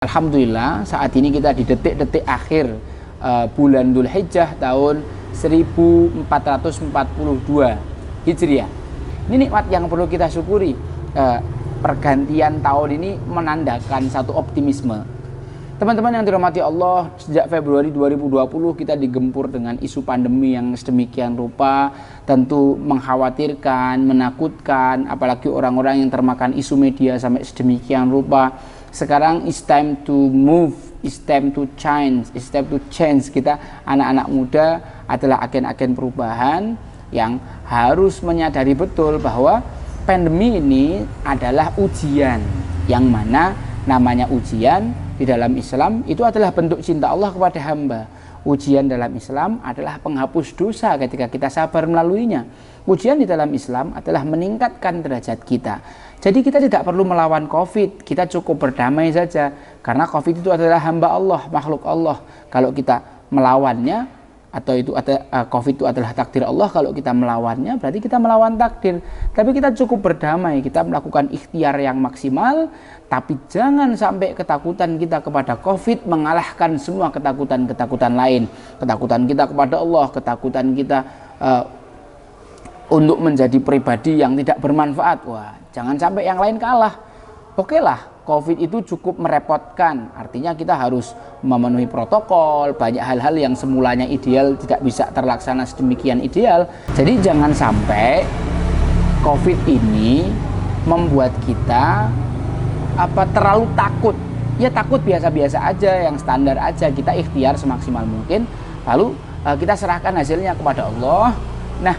Alhamdulillah saat ini kita di detik-detik akhir bulan Dzulhijjah tahun 1442 Hijriah. Ini nikmat yang perlu kita syukuri. Pergantian tahun ini menandakan satu optimisme. Teman-teman yang dirahmati Allah, sejak Februari 2020 kita digempur dengan isu pandemi yang sedemikian rupa, tentu mengkhawatirkan, menakutkan, apalagi orang-orang yang termakan isu media sampai sedemikian rupa. Sekarang it's time to move, it's time to change, it's time to change. Kita anak-anak muda adalah agen-agen perubahan yang harus menyadari betul bahwa pandemi ini adalah ujian, yang mana namanya ujian di dalam Islam itu adalah bentuk cinta Allah kepada hamba. Ujian dalam Islam adalah penghapus dosa ketika kita sabar melaluinya. Ujian di dalam Islam adalah meningkatkan derajat kita. Jadi kita tidak perlu melawan COVID, kita cukup berdamai saja. Karena COVID itu adalah hamba Allah, makhluk Allah. Kalau kita melawannya, atau COVID itu adalah takdir Allah, kalau kita melawannya berarti kita melawan takdir. Tapi kita cukup berdamai, kita melakukan ikhtiar yang maksimal, tapi jangan sampai ketakutan kita kepada COVID mengalahkan semua ketakutan-ketakutan lain. Ketakutan kita kepada Allah, ketakutan kita untuk menjadi pribadi yang tidak bermanfaat. Wah, jangan sampai yang lain kalah. Oke lah, COVID itu cukup merepotkan. Artinya kita harus memenuhi protokol, banyak hal-hal yang semulanya ideal tidak bisa terlaksana sedemikian ideal. Jadi jangan sampai COVID ini membuat kita terlalu takut. Ya takut biasa-biasa aja, yang standar aja. Kita ikhtiar semaksimal mungkin, lalu kita serahkan hasilnya kepada Allah. Nah,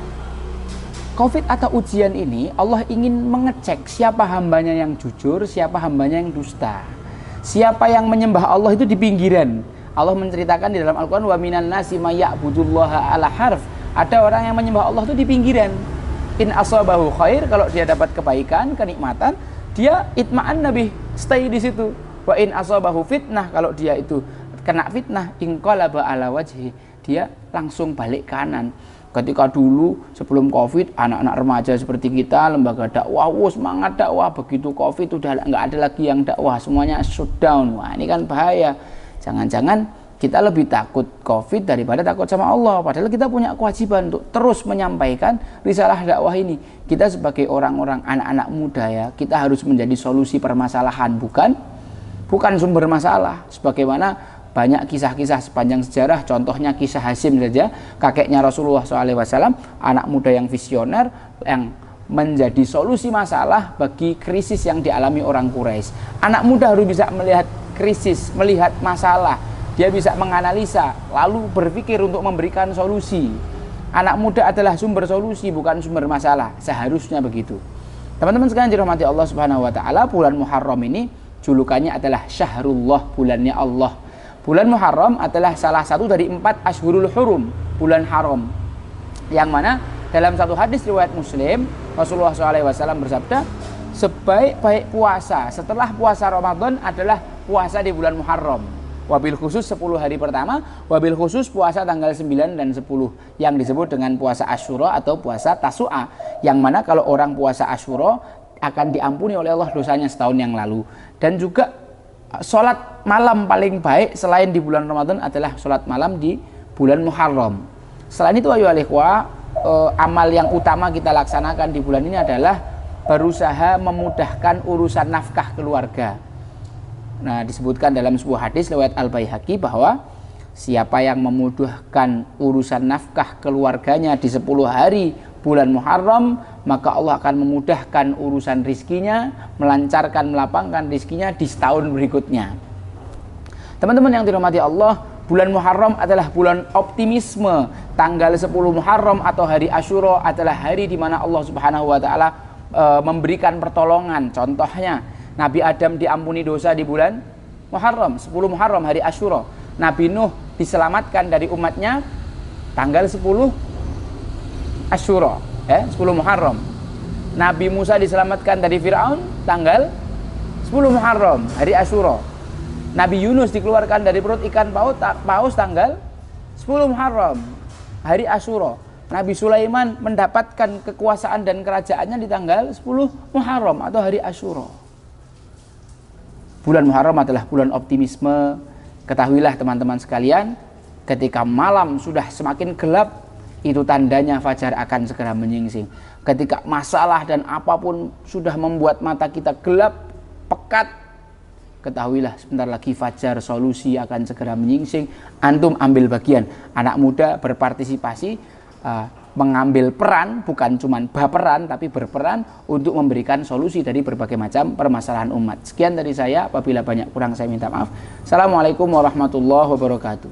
COVID atau ujian ini Allah ingin mengecek siapa hambanya yang jujur, siapa hambanya yang dusta. Siapa yang menyembah Allah itu di pinggiran. Allah menceritakan di dalam Al-Quran, wa minan nasi may ya'budullaha ala harf. Ada orang yang menyembah Allah itu di pinggiran. In asabahu khair, kalau dia dapat kebaikan, kenikmatan, dia itma'an nabi, stay di situ. Wa in asabahu fitnah, kalau dia itu kena fitnah, inqalaba ala wajhi, dia langsung balik kanan. Ketika dulu sebelum COVID, anak-anak remaja seperti kita, lembaga dakwah, semangat dakwah. Begitu COVID udah nggak ada lagi yang dakwah, semuanya shutdown. Wah, ini kan bahaya. Jangan-jangan kita lebih takut COVID daripada takut sama Allah. Padahal kita punya kewajiban untuk terus menyampaikan risalah dakwah ini. Kita sebagai orang-orang anak-anak muda ya, kita harus menjadi solusi permasalahan, bukan sumber masalah. Sebagaimana banyak kisah-kisah sepanjang sejarah, contohnya kisah Hasyim saja, kakeknya Rasulullah SAW, anak muda yang visioner, yang menjadi solusi masalah bagi krisis yang dialami orang Quraisy. Anak muda harus bisa melihat krisis, melihat masalah, dia bisa menganalisa, lalu berpikir untuk memberikan solusi. Anak muda adalah sumber solusi, bukan sumber masalah, seharusnya begitu. Teman-teman sekalian dirahmati Allah Subhanahu wa taala, bulan Muharram ini julukannya adalah Syahrullah, bulannya Allah. Bulan Muharram adalah salah satu dari 4 Ashhurul Hurum, bulan haram. Yang mana dalam satu hadis riwayat Muslim, Rasulullah SAW bersabda, sebaik-baik puasa setelah puasa Ramadan adalah puasa di bulan Muharram. Wabil khusus 10 hari pertama, wabil khusus puasa tanggal 9 dan 10 yang disebut dengan puasa Asyura atau puasa Tasu'a. Yang mana kalau orang puasa Asyura akan diampuni oleh Allah dosanya setahun yang lalu. Dan juga sholat malam paling baik selain di bulan Ramadan adalah sholat malam di bulan Muharram. Selain itu ayo ikhwah, amal yang utama kita laksanakan di bulan ini adalah berusaha memudahkan urusan nafkah keluarga. Nah, disebutkan dalam sebuah hadis lewat Al-Baihaqi bahwa siapa yang memudahkan urusan nafkah keluarganya di 10 hari bulan Muharram, maka Allah akan memudahkan urusan rizkinya, melancarkan, melapangkan rizkinya di setahun berikutnya. Teman-teman yang dirahmati Allah, bulan Muharram adalah bulan optimisme. Tanggal 10 Muharram atau hari Asyura adalah hari di mana Allah Subhanahu wa taala memberikan pertolongan. Contohnya, Nabi Adam diampuni dosa di bulan Muharram, 10 Muharram hari Asyura. Nabi Nuh diselamatkan dari umatnya tanggal 10 Asyura, 10 Muharram. Nabi Musa diselamatkan dari Fir'aun tanggal 10 Muharram, hari Asyura. Nabi Yunus dikeluarkan dari perut ikan paus tanggal 10 Muharram, hari Asyura. Nabi Sulaiman mendapatkan kekuasaan dan kerajaannya di tanggal 10 Muharram atau hari Asyura. Bulan Muharram adalah bulan optimisme. Ketahuilah teman-teman sekalian, ketika malam sudah semakin gelap, itu tandanya fajar akan segera menyingsing. Ketika masalah dan apapun sudah membuat mata kita gelap, pekat, ketahuilah sebentar lagi fajar, solusi akan segera menyingsing. Antum ambil bagian, anak muda berpartisipasi, mengambil peran, bukan cuma baperan tapi berperan untuk memberikan solusi dari berbagai macam permasalahan umat. Sekian dari saya, apabila banyak kurang saya minta maaf. Assalamualaikum warahmatullahi wabarakatuh.